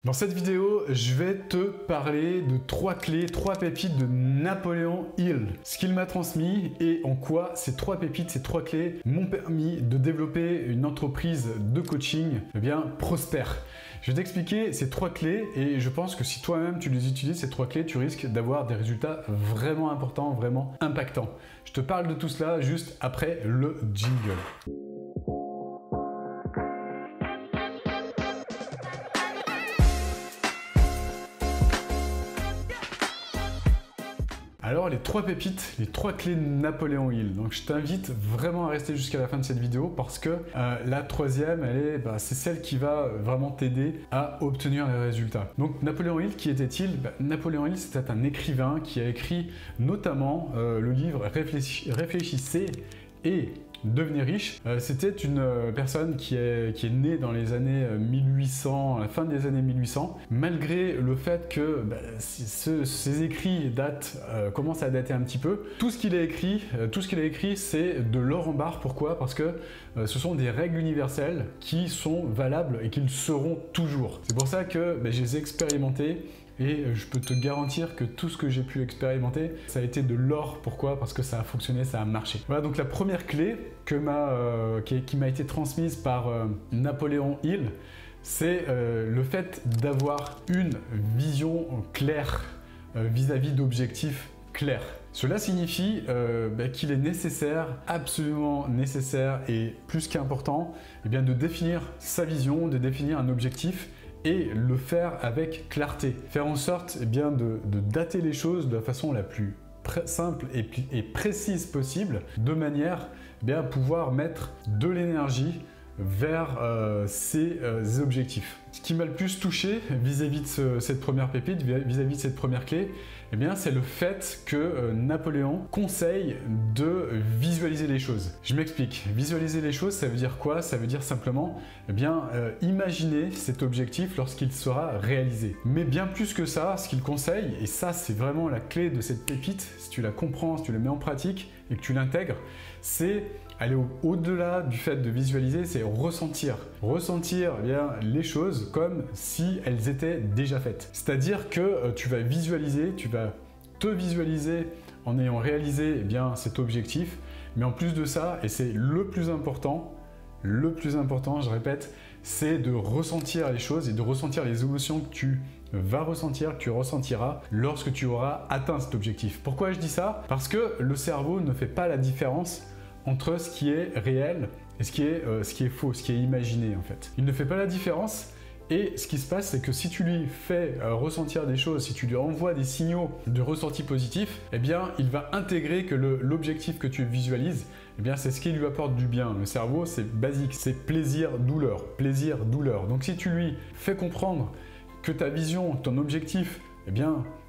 Dans cette vidéo, je vais te parler de 3 clés, 3 pépites de Napoléon Hill. Ce qu'il m'a transmis et en quoi ces 3 pépites, ces 3 clés m'ont permis de développer une entreprise de coaching prospère. Je vais t'expliquer ces 3 clés et je pense que si toi-même tu les utilises, ces 3 clés, tu risques d'avoir des résultats vraiment importants, vraiment impactants. Je te parle de tout cela juste après le jingle. Alors les 3 pépites, les 3 clés de Napoléon Hill. Donc je t'invite vraiment à rester jusqu'à la fin de cette vidéo parce que la troisième, c'est celle qui va vraiment t'aider à obtenir les résultats. Donc Napoléon Hill, qui était-il? Napoléon Hill, c'était un écrivain qui a écrit notamment le livre Réfléchissez et devenir riche. C'était une personne qui est née dans les années 1800, à la fin des années 1800, malgré le fait que ses écrits commencent à dater un petit peu. Tout ce qu'il a écrit, c'est de l'or en barre. Pourquoi? Parce que ce sont des règles universelles qui sont valables et qui le seront toujours. C'est pour ça que je les ai expérimentées. Et je peux te garantir que tout ce que j'ai pu expérimenter, ça a été de l'or. Pourquoi? Parce que ça a fonctionné, ça a marché. Voilà, donc la première clé qui m'a été transmise par Napoléon Hill, c'est le fait d'avoir une vision claire vis-à-vis d'objectifs clairs. Cela signifie qu'il est nécessaire, absolument nécessaire et plus qu'important, de définir sa vision, de définir un objectif et le faire avec clarté. Faire en sorte de dater les choses de la façon la plus simple et précise possible, de manière à pouvoir mettre de l'énergie vers ces objectifs. Ce qui m'a le plus touché vis-à-vis de cette première pépite, vis-à-vis de cette première clé, c'est le fait que Napoléon conseille de visualiser les choses. Je m'explique. Visualiser les choses, ça veut dire quoi? Ça veut dire simplement imaginer cet objectif lorsqu'il sera réalisé. Mais bien plus que ça, ce qu'il conseille, et ça c'est vraiment la clé de cette pépite, si tu la comprends, si tu la mets en pratique et que tu l'intègres, c'est aller au-delà du fait de visualiser, c'est ressentir. Ressentir les choses comme si elles étaient déjà faites. C'est-à-dire que tu vas te visualiser en ayant réalisé cet objectif, mais en plus de ça, et c'est le plus important, je répète, c'est de ressentir les choses et de ressentir les émotions que tu vas ressentir, que tu ressentiras lorsque tu auras atteint cet objectif. Pourquoi je dis ça? Parce que le cerveau ne fait pas la différence entre ce qui est réel et ce qui est faux, ce qui est imaginé en fait. Il ne fait pas la différence et ce qui se passe, c'est que si tu lui fais ressentir des choses, si tu lui envoies des signaux de ressenti positif, il va intégrer que l'objectif que tu visualises, c'est ce qui lui apporte du bien. Le cerveau, c'est basique, c'est plaisir-douleur, plaisir-douleur. Donc si tu lui fais comprendre que ta vision, ton objectif,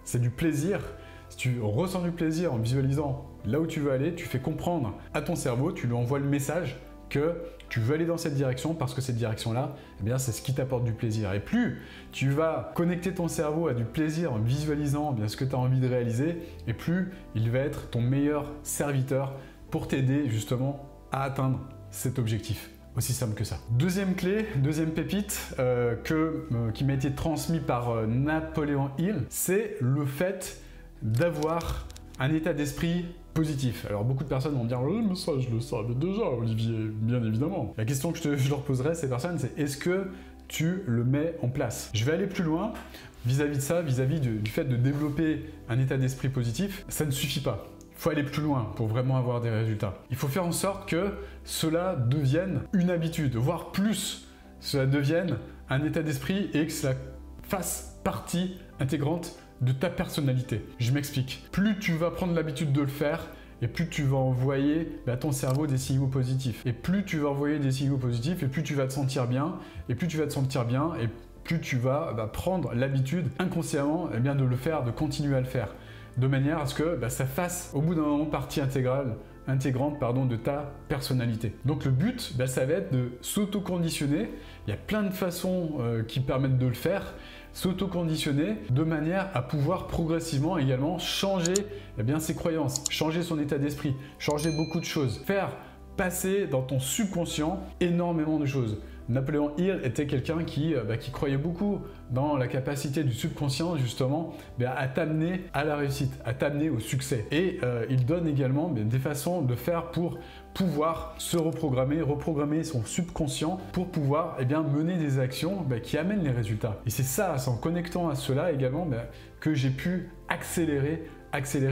c'est du plaisir, si tu ressens du plaisir en visualisant là où tu veux aller, tu fais comprendre à ton cerveau, tu lui envoies le message que tu veux aller dans cette direction parce que cette direction-là, c'est ce qui t'apporte du plaisir. Et plus tu vas connecter ton cerveau à du plaisir en visualisant ce que tu as envie de réaliser, et plus il va être ton meilleur serviteur pour t'aider justement à atteindre cet objectif. Aussi simple que ça. Deuxième clé, deuxième pépite qui m'a été transmise par Napoléon Hill, c'est le fait d'avoir un état d'esprit positif. Alors beaucoup de personnes vont me dire mais ça je le savais déjà Olivier, bien évidemment. La question que je leur poserai à ces personnes, c'est est-ce que tu le mets en place? Je vais aller plus loin vis-à-vis de ça, vis-à-vis du fait de développer un état d'esprit positif. Ça ne suffit pas. Il faut aller plus loin pour vraiment avoir des résultats. Il faut faire en sorte que cela devienne une habitude, voire plus, cela devienne un état d'esprit et que cela fasse partie intégrante de ta personnalité. Je m'explique. Plus tu vas prendre l'habitude de le faire, et plus tu vas envoyer à ton cerveau des signaux positifs. Et plus tu vas envoyer des signaux positifs, et plus tu vas te sentir bien, et plus tu vas te sentir bien, et plus tu vas prendre l'habitude inconsciemment de le faire, de continuer à le faire. De manière à ce que ça fasse au bout d'un moment partie intégrante de ta personnalité. Donc le but, ça va être de s'auto-conditionner. Il y a plein de façons qui permettent de le faire. S'auto-conditionner de manière à pouvoir progressivement également changer ses croyances, changer son état d'esprit, changer beaucoup de choses, faire passer dans ton subconscient énormément de choses. Napoléon Hill était quelqu'un qui croyait beaucoup dans la capacité du subconscient justement à t'amener à la réussite, à t'amener au succès. Et il donne également des façons de faire pour pouvoir se reprogrammer son subconscient pour pouvoir mener des actions qui amènent les résultats. Et c'est ça, c'est en connectant à cela également que j'ai pu accélérer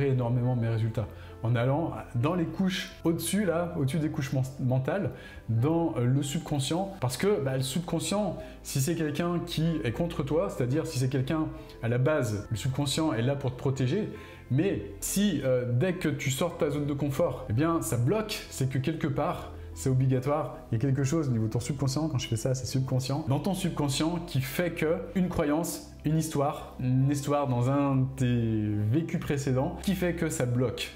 énormément mes résultats. En allant dans les couches au-dessus, au-dessus des couches mentales, dans le subconscient. Parce que le subconscient, si c'est quelqu'un qui est contre toi, c'est-à-dire si c'est quelqu'un, à la base, le subconscient est là pour te protéger, mais si dès que tu sors de ta zone de confort, ça bloque, c'est que quelque part, c'est obligatoire, il y a quelque chose au niveau de ton subconscient, quand je fais ça, c'est subconscient, dans ton subconscient qui fait que une croyance, une histoire dans un de tes vécus précédents qui fait que ça bloque.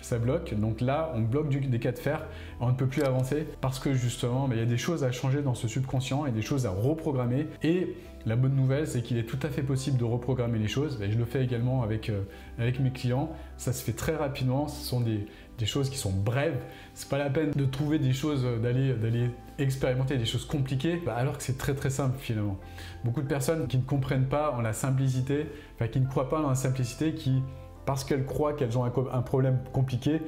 Donc là, on bloque des cas de fer, on ne peut plus avancer parce que justement, il y a des choses à changer dans ce subconscient et des choses à reprogrammer. Et la bonne nouvelle, c'est qu'il est tout à fait possible de reprogrammer les choses. Et je le fais également avec mes clients. Ça se fait très rapidement. Ce sont des choses qui sont brèves. C'est pas la peine de trouver des choses, d'aller expérimenter des choses compliquées, alors que c'est très très simple finalement. Beaucoup de personnes qui ne comprennent pas en la simplicité, qui ne croient pas dans la simplicité, qui, parce qu'elles croient qu'elles ont un problème compliqué,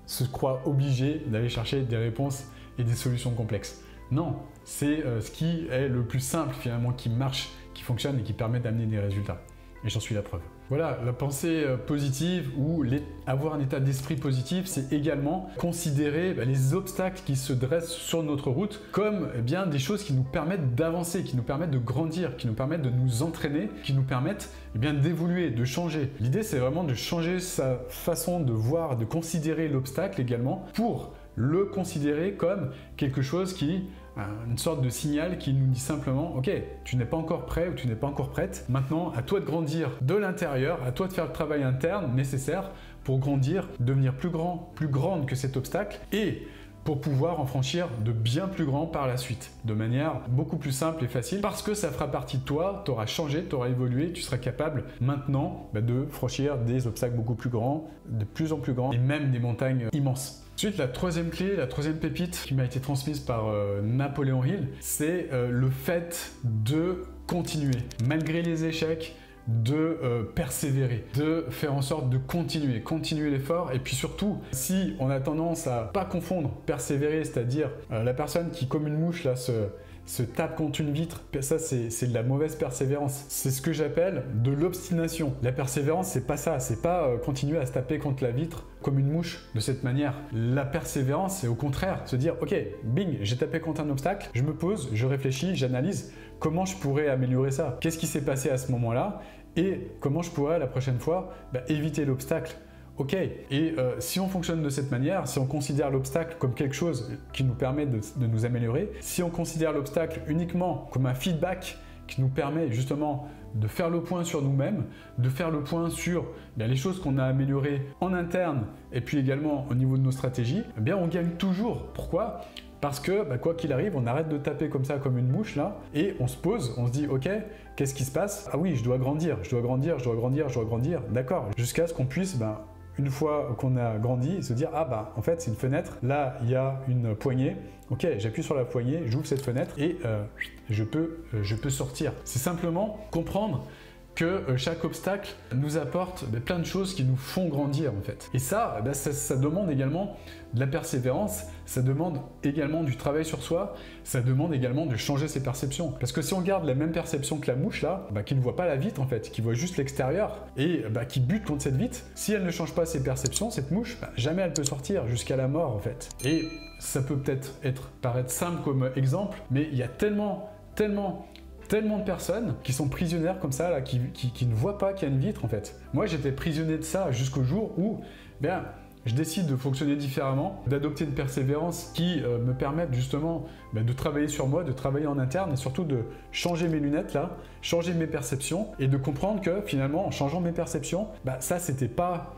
se croient obligées d'aller chercher des réponses et des solutions complexes. Non, c'est ce qui est le plus simple finalement, qui marche, qui fonctionne et qui permet d'amener des résultats. Et j'en suis la preuve. Voilà, la pensée positive ou avoir un état d'esprit positif, c'est également considérer les obstacles qui se dressent sur notre route comme des choses qui nous permettent d'avancer, qui nous permettent de grandir, qui nous permettent de nous entraîner, qui nous permettent d'évoluer, de changer. L'idée, c'est vraiment de changer sa façon de voir, de considérer l'obstacle également pour le considérer comme quelque chose une sorte de signal qui nous dit simplement « Ok, tu n'es pas encore prêt ou tu n'es pas encore prête. Maintenant, à toi de grandir de l'intérieur, à toi de faire le travail interne nécessaire pour grandir, devenir plus grand, plus grande que cet obstacle et pour pouvoir en franchir de bien plus grands par la suite, de manière beaucoup plus simple et facile parce que ça fera partie de toi, tu auras changé, tu auras évolué, tu seras capable maintenant de franchir des obstacles beaucoup plus grands, de plus en plus grands et même des montagnes immenses. Ensuite, la troisième clé, la troisième pépite qui m'a été transmise par Napoléon Hill, c'est le fait de continuer, malgré les échecs, de persévérer, de faire en sorte de continuer l'effort. Et puis surtout, si on a tendance à pas confondre persévérer, c'est-à-dire la personne qui, comme une mouche, là, se tape contre une vitre, ça c'est de la mauvaise persévérance. C'est ce que j'appelle de l'obstination. La persévérance, c'est pas ça, c'est pas continuer à se taper contre la vitre comme une mouche de cette manière. La persévérance, c'est au contraire se dire ok, bing, j'ai tapé contre un obstacle, je me pose, je réfléchis, j'analyse comment je pourrais améliorer ça. Qu'est-ce qui s'est passé à ce moment-là et comment je pourrais la prochaine fois éviter l'obstacle. Ok, et si on fonctionne de cette manière, si on considère l'obstacle comme quelque chose qui nous permet de nous améliorer, si on considère l'obstacle uniquement comme un feedback qui nous permet justement de faire le point sur nous-mêmes, de faire le point sur les choses qu'on a améliorées en interne et puis également au niveau de nos stratégies, on gagne toujours. Pourquoi ? Parce que quoi qu'il arrive, on arrête de taper comme ça, comme une mouche là, et on se pose, on se dit ok, qu'est-ce qui se passe ? Ah oui, je dois grandir, d'accord, jusqu'à ce qu'on puisse une fois qu'on a grandi, se dire en fait c'est une fenêtre, là il y a une poignée, ok, j'appuie sur la poignée, j'ouvre cette fenêtre et je peux sortir. C'est simplement comprendre que chaque obstacle nous apporte plein de choses qui nous font grandir en fait. Et ça demande également de la persévérance, ça demande également du travail sur soi, ça demande également de changer ses perceptions. Parce que si on garde la même perception que la mouche là, qui ne voit pas la vitre en fait, qui voit juste l'extérieur et qui bute contre cette vitre, si elle ne change pas ses perceptions, cette mouche, jamais elle peut sortir jusqu'à la mort en fait. Et ça peut peut-être paraître simple comme exemple, mais il y a tellement de personnes qui sont prisonnières comme ça, là, qui ne voient pas qu'il y a une vitre en fait. Moi j'étais prisonnier de ça jusqu'au jour où je décide de fonctionner différemment, d'adopter une persévérance qui me permette justement de travailler sur moi, de travailler en interne et surtout de changer mes lunettes là, changer mes perceptions et de comprendre que finalement en changeant mes perceptions, ça c'était pas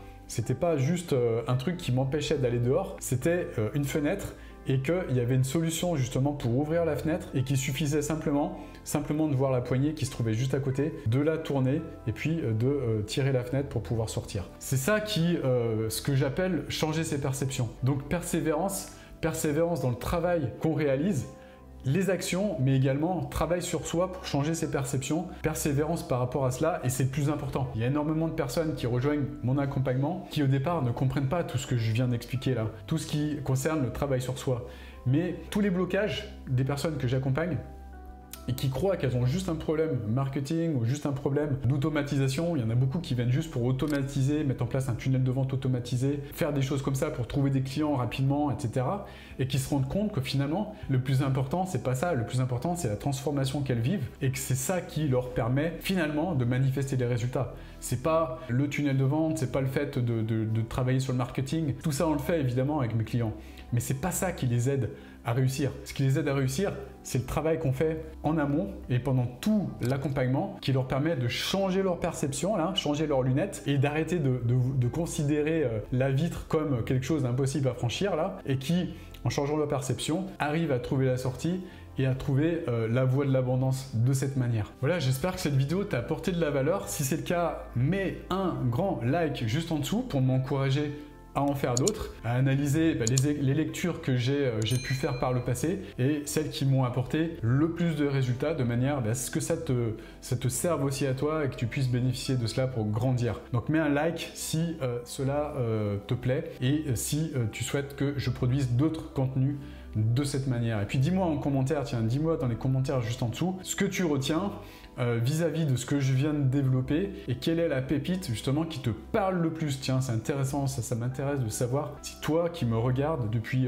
juste un truc qui m'empêchait d'aller dehors, c'était une fenêtre et qu'il y avait une solution justement pour ouvrir la fenêtre et qu'il suffisait simplement de voir la poignée qui se trouvait juste à côté, de la tourner et puis de tirer la fenêtre pour pouvoir sortir. C'est ça ce que j'appelle changer ses perceptions. Donc persévérance dans le travail qu'on réalise les actions, mais également travail sur soi pour changer ses perceptions, persévérance par rapport à cela, et c'est le plus important. Il y a énormément de personnes qui rejoignent mon accompagnement qui au départ ne comprennent pas tout ce que je viens d'expliquer là, tout ce qui concerne le travail sur soi. Mais tous les blocages des personnes que j'accompagne et qui croient qu'elles ont juste un problème marketing ou juste un problème d'automatisation. Il y en a beaucoup qui viennent juste pour automatiser, mettre en place un tunnel de vente automatisé, faire des choses comme ça pour trouver des clients rapidement, etc. Et qui se rendent compte que finalement, le plus important, c'est pas ça. Le plus important, c'est la transformation qu'elles vivent et que c'est ça qui leur permet finalement de manifester des résultats. C'est pas le tunnel de vente, c'est pas le fait de travailler sur le marketing. Tout ça, on le fait évidemment avec mes clients. Mais c'est pas ça qui les aide à réussir. Ce qui les aide à réussir, c'est le travail qu'on fait en amont et pendant tout l'accompagnement qui leur permet de changer leur perception, là, changer leurs lunettes et d'arrêter de considérer la vitre comme quelque chose d'impossible à franchir là, et qui, en changeant leur perception, arrivent à trouver la sortie et à trouver la voie de l'abondance de cette manière. Voilà, j'espère que cette vidéo t'a apporté de la valeur. Si c'est le cas, mets un grand like juste en dessous pour m'encourager à en faire d'autres, à analyser les lectures que j'ai pu faire par le passé et celles qui m'ont apporté le plus de résultats de manière à ce que ça te serve aussi à toi et que tu puisses bénéficier de cela pour grandir. Donc mets un like si cela te plaît et si tu souhaites que je produise d'autres contenus de cette manière. Et puis dis-moi en commentaire, tiens, dis-moi dans les commentaires juste en dessous ce que tu retiens vis-à-vis de ce que je viens de développer et quelle est la pépite justement qui te parle le plus. Tiens, c'est intéressant, ça m'intéresse de savoir si toi qui me regardes depuis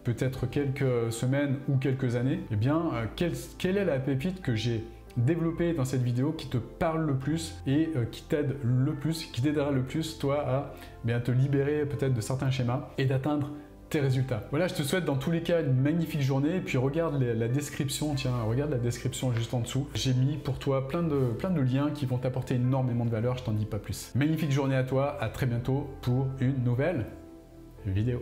peut-être quelques semaines ou quelques années, eh bien, quelle est la pépite que j'ai développée dans cette vidéo qui te parle le plus et qui t'aide le plus, qui t'aidera le plus toi à te libérer peut-être de certains schémas et d'atteindre tes résultats. Voilà, je te souhaite dans tous les cas une magnifique journée et puis regarde la description, tiens, regarde la description juste en dessous. J'ai mis pour toi plein de liens qui vont t'apporter énormément de valeur, je t'en dis pas plus. Magnifique journée à toi, à très bientôt pour une nouvelle vidéo.